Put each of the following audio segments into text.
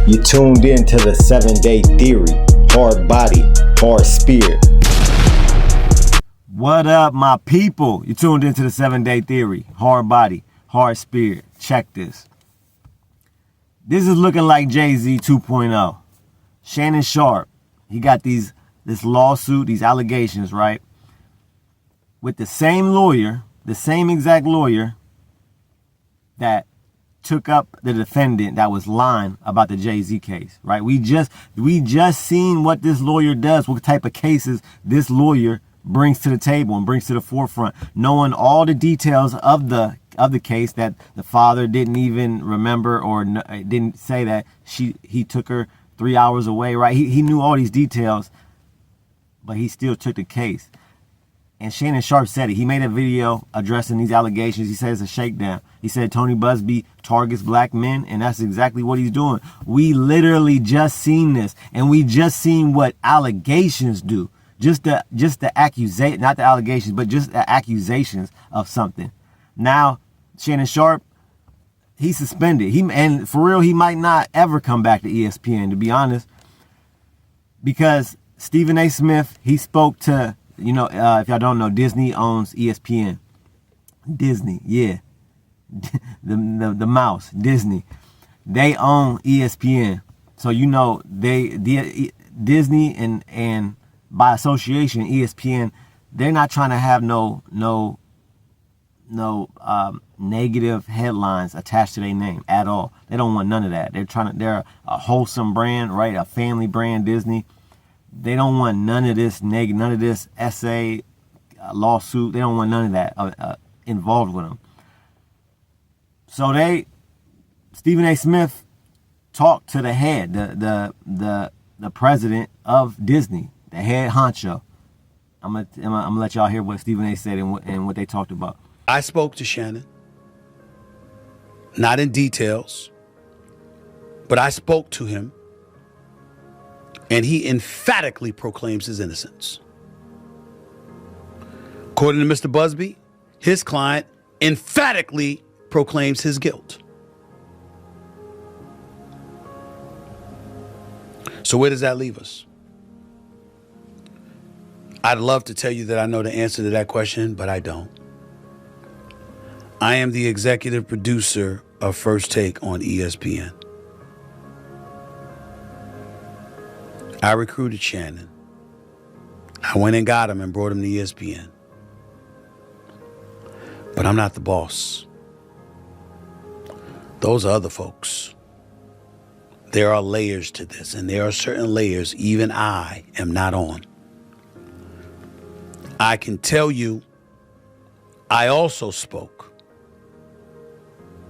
You tuned in to the 7-Day Theory. Hard body, hard spirit. What up, my people? You tuned into the 7-Day Theory. Hard body, hard spirit. Check this. This is looking like Jay-Z 2.0. Shannon Sharp, he got this lawsuit, these allegations, right? With the same lawyer, the same exact lawyer that took up the defendant that was lying about the Jay-Z case, right? We just seen what this lawyer does, what type of cases this lawyer brings to the table and brings to the forefront, knowing all the details of the case that the father didn't even remember or didn't say that he took her 3 hours away, right? He knew all these details, but he still took the case. And Shannon Sharp said it. He made a video addressing these allegations. He said it's a shakedown. He said Tony Bugsby targets black men, and that's exactly what he's doing. We literally just seen this, and we just seen what allegations do. Just the accusation, not the allegations, but just the accusations of something. Now, Shannon Sharp, he's suspended. And for real, he might not ever come back to ESPN, to be honest, because Stephen A. Smith, he spoke to, if y'all don't know, Disney owns ESPN. Disney, yeah. the mouse, Disney. They own ESPN. So, Disney and by association, ESPN, they're not trying to have no negative headlines attached to their name at all. They don't want none of that. They're a wholesome brand, right? A family brand, Disney. They don't want none of this none of this essay, lawsuit. They don't want none of that involved with them. So Stephen A. Smith talked to the head, the president of Disney, the head honcho. I'm gonna let y'all hear what Stephen A. said and what they talked about. I spoke to Shannon, not in details, but I spoke to him, and he emphatically proclaims his innocence. According to Mr. Bugsby, his client emphatically proclaims his guilt. So where does that leave us? I'd love to tell you that I know the answer to that question, but I don't. I am the executive producer of First Take on ESPN. I recruited Shannon. I went and got him and brought him to ESPN. But I'm not the boss. Those are other folks. There are layers to this, and there are certain layers even I am not on. I can tell you, I also spoke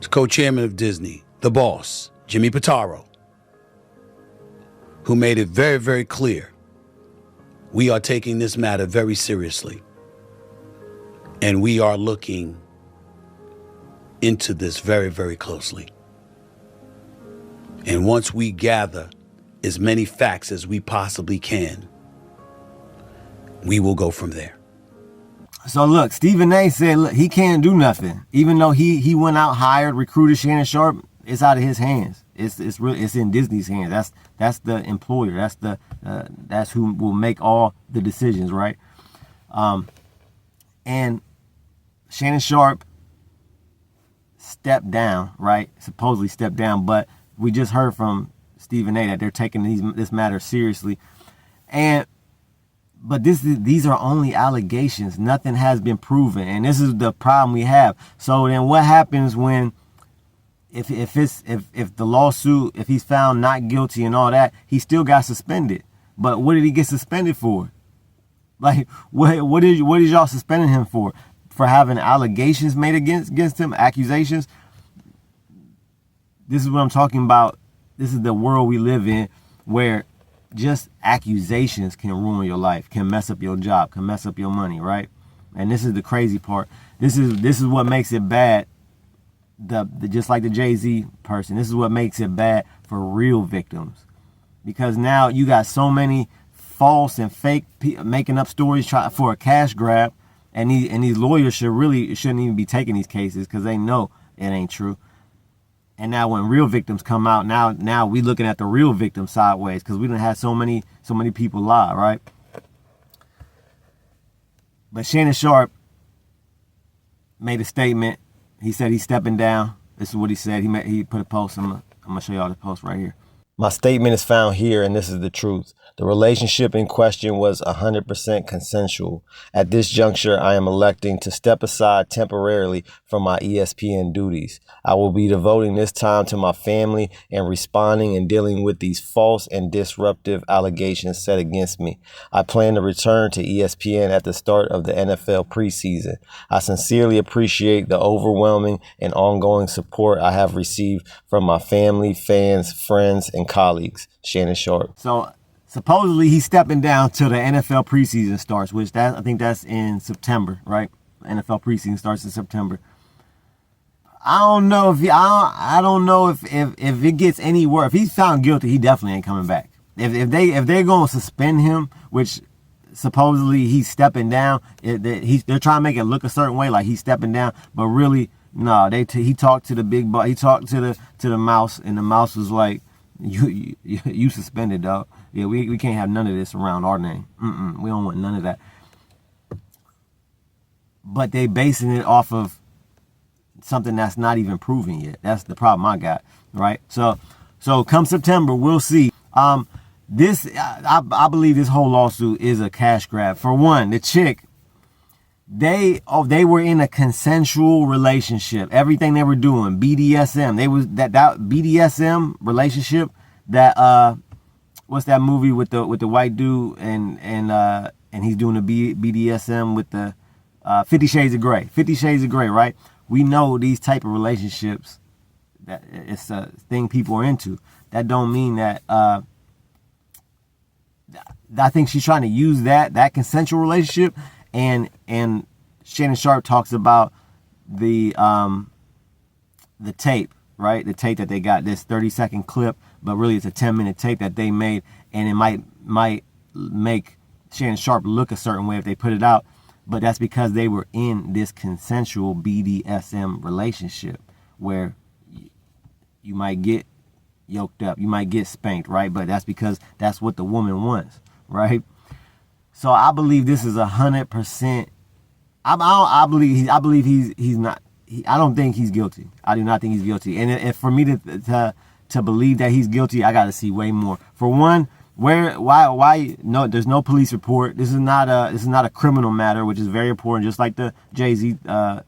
to co-chairman of Disney, the boss, Jimmy Pitaro, who made it very, very clear we are taking this matter very seriously, and we are looking into this very, very closely. And once we gather as many facts as we possibly can, we will go from there. So look, Stephen A. said, look, he can't do nothing. Even though he went out, hired, recruited Shannon Sharp, it's out of his hands. It's in Disney's hands. That's the employer. That's who will make all the decisions, right? And Shannon Sharp stepped down, right? Supposedly stepped down, but we just heard from Stephen A. that they're taking this matter seriously. But these are only allegations. Nothing has been proven, and this is the problem we have. So then, what happens when, if the lawsuit, if he's found not guilty and all that, he still got suspended? But what did he get suspended for? Like, what did y'all suspending him for? For having allegations made against him, accusations? This is what I'm talking about. This is the world we live in, where just accusations can ruin your life, can mess up your job, can mess up your money, right? And this is the crazy part. This is what makes it bad. Just like the Jay-Z person, this is what makes it bad for real victims, because now you got so many false and fake making up stories for a cash grab, and these lawyers shouldn't even be taking these cases because they know it ain't true. And now when real victims come out, now we looking at the real victim sideways because we done had so many people lie, right? But Shannon Sharp made a statement. He said he's stepping down. This is what he said. He put a post. I'm gonna show y'all the post right here. My statement is found here, and this is the truth. The relationship in question was 100% consensual. At this juncture, I am electing to step aside temporarily from my ESPN duties. I will be devoting this time to my family and responding and dealing with these false and disruptive allegations set against me. I plan to return to ESPN at the start of the NFL preseason. I sincerely appreciate the overwhelming and ongoing support I have received from my family, fans, friends, and colleagues. Shannon Sharp. So supposedly he's stepping down till the NFL preseason starts, which I think that's in September, right? NFL preseason starts in September. I don't know if I don't know if it gets any worse. If he's found guilty, he definitely ain't coming back. If they're gonna suspend him, which supposedly he's stepping down, they're trying to make it look a certain way, like he's stepping down, but really no. He talked to the big boss. He talked to the mouse, and the mouse was like, You suspended, dog. Yeah, we can't have none of this around our name. We don't want none of that. But they basing it off of something that's not even proven yet. That's the problem I got, right? So come September, we'll see. I believe this whole lawsuit is a cash grab. For one, the chick, they were in a consensual relationship. Everything they were doing, BDSM. They was that BDSM relationship. That what's that movie with the white dude and he's doing the BDSM with the 50 Shades of Grey. 50 Shades of Grey, right? We know these type of relationships, that it's a thing people are into. That don't mean that I think she's trying to use that consensual relationship. And Shannon Sharp talks about the tape, right? The tape that they got, this 30-second clip, but really it's a 10-minute tape that they made, and it might make Shannon Sharp look a certain way if they put it out, but that's because they were in this consensual BDSM relationship where you might get yoked up, you might get spanked, right? But that's because that's what the woman wants, right? So I believe this is 100%. I believe he's not. I don't think he's guilty. I do not think he's guilty. And if for me to believe that he's guilty, I got to see way more. For one, why? No, there's no police report. This is not a criminal matter, which is very important. Just like the Jay-Z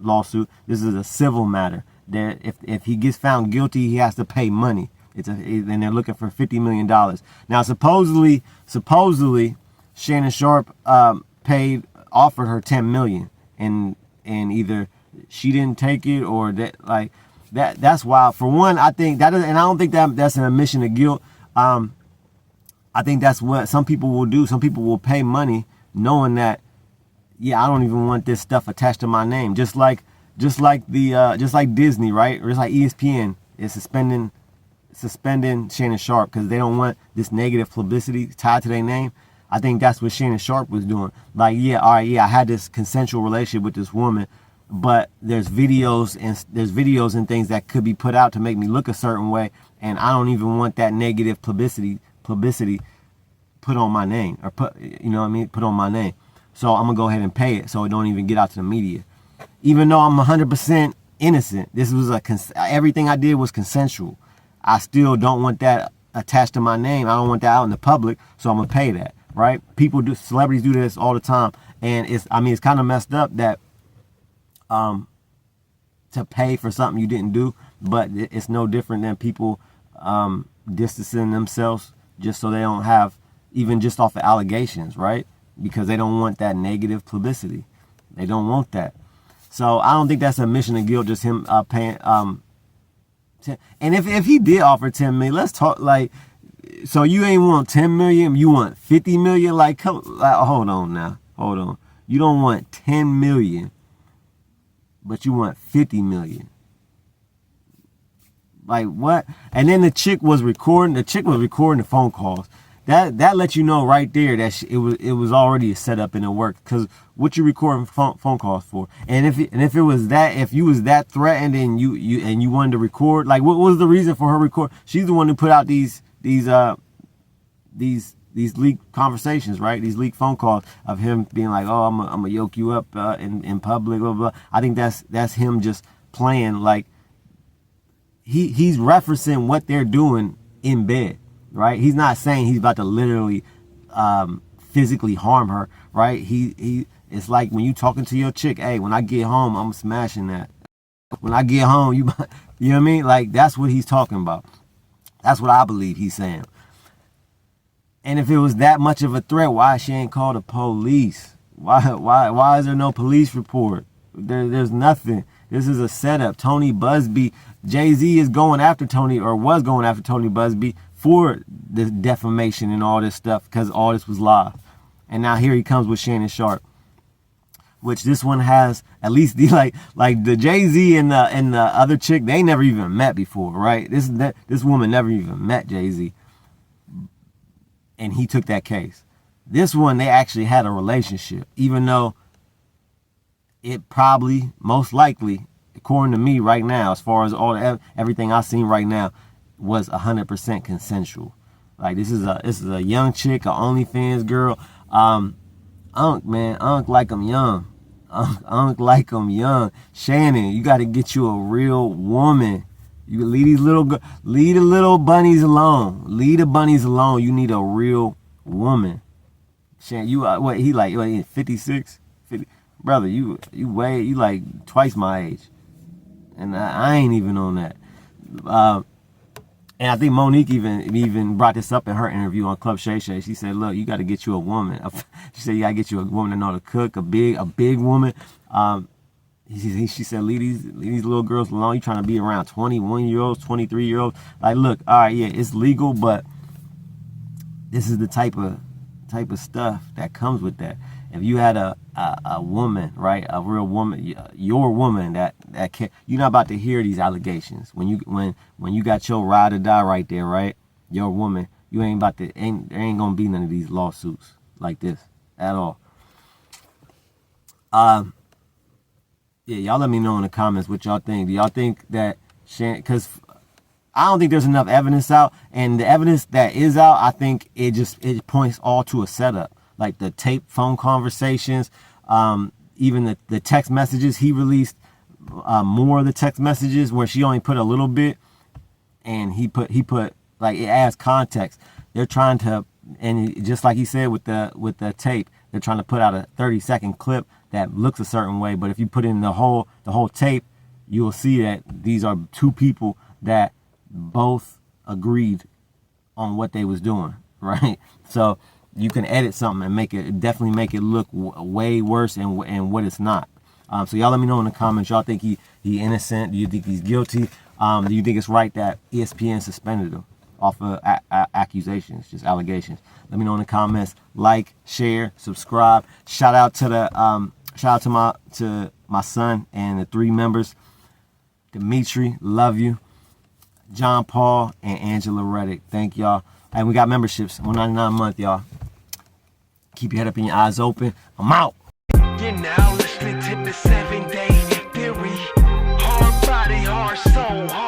lawsuit, this is a civil matter. That if he gets found guilty, he has to pay money. And they're looking for $50 million. Now, supposedly. Shannon Sharp offered her $10 million, and either she didn't take it or that's wild. For one, I think that is, and I don't think that's an admission of guilt. I think that's what some people will do. Some people will pay money knowing that, yeah, I don't even want this stuff attached to my name. Just like Disney, right? Or just like ESPN is suspending Shannon Sharp because they don't want this negative publicity tied to their name. I think that's what Shannon Sharp was doing. Like, yeah, all right, yeah, I had this consensual relationship with this woman, but there's videos and things that could be put out to make me look a certain way, and I don't even want that negative publicity put on my name, or put on my name. So I'm gonna go ahead and pay it so it don't even get out to the media. Even though I'm 100% innocent, this was everything I did was consensual. I still don't want that attached to my name. I don't want that out in the public, so I'm gonna pay that. Right? Celebrities do this all the time, and it's kind of messed up that to pay for something you didn't do, but it's no different than people distancing themselves just so they don't have, even just off of allegations, right? Because they don't want that negative publicity. They don't want that. So I don't think that's a admission of guilt, just him paying. And if he did offer 10 million, let's talk like. So you ain't want 10 million, you want 50 million? Like, hold on now. Hold on. You don't want 10 million, but you want 50 million. Like, what? And then the chick was recording the phone calls. that lets you know right there that it was already a setup and it worked. Because what you recording phone calls for? And if it was that, if you was that threatened and you wanted to record, like what was the reason for her record? She's the one who put out these leaked conversations, right? These leaked phone calls of him being like, "Oh, I'm gonna yoke you up in public," blah, blah. I think that's him just playing, like he's referencing what they're doing in bed, right? He's not saying he's about to literally physically harm her, right? It's like when you talking to your chick, "Hey, when I get home, I'm smashing that. When I get home, you know what I mean?" Like that's what he's talking about. That's what I believe he's saying. And if it was that much of a threat, why she ain't called the police? Why is there no police report? There's nothing. This is a setup. Tony Bugsby, Jay-Z is going after Tony, or was going after Tony Bugsby for the defamation and all this stuff, because all this was live. And now here he comes with Shannon Sharp, which this one has at least the like the Jay-Z and the other chick, they never even met before, right? This woman never even met Jay-Z, and he took that case. This one, they actually had a relationship, even though it probably, most likely, according to me right now, as far as everything I've seen right now, was 100% consensual. Like this is a young chick, a OnlyFans girl. Unc like I'm young. Unc like I'm young. Shannon, you got to get you a real woman. You leave leave the little bunnies alone. Leave the bunnies alone. You need a real woman. Shannon, you what? He like 56, 50. Brother, you like twice my age, and I ain't even on that. And I think Monique even brought this up in her interview on Club Shay Shay. She said, "Look, you got to get you a woman." She said, "You got to get you a woman that know to cook, a big woman." She said, leave these little girls alone. You trying to be around 21-year-olds, 23-year-olds. Like, look, all right, yeah, it's legal, but this is the type of stuff that comes with that. If you had a woman, right, a real woman, your woman that can, you're not about to hear these allegations. When you got your ride or die right there, right, your woman, you ain't about to, there ain't gonna be none of these lawsuits like this at all. Yeah, y'all let me know in the comments what y'all think. Do y'all think that Shannon, because I don't think there's enough evidence out, and the evidence that is out, I think it points all to a setup. Like the tape phone conversations, even the text messages he released, more of the text messages where she only put a little bit, and he put like, it adds context. They're trying to, and just like he said with the tape, they're trying to put out a 30-second clip that looks a certain way, but if you put in the whole tape, you will see that these are two people that both agreed on what they was doing, right? So you can edit something and definitely make it look way worse and what it's not. So y'all let me know in the comments. Y'all think he innocent? Do you think he's guilty? Do you think it's right that ESPN suspended him off of accusations, just allegations? Let me know in the comments. Like, share, subscribe. Shout out to my son and the 3 members. Dimitri, love you. John Paul and Angela Reddick, thank y'all. And we got memberships, $1.99 a month, y'all. Keep your head up and your eyes open. I'm out. You're now listening to the 7-Day Theory. Hard body, hard soul, hard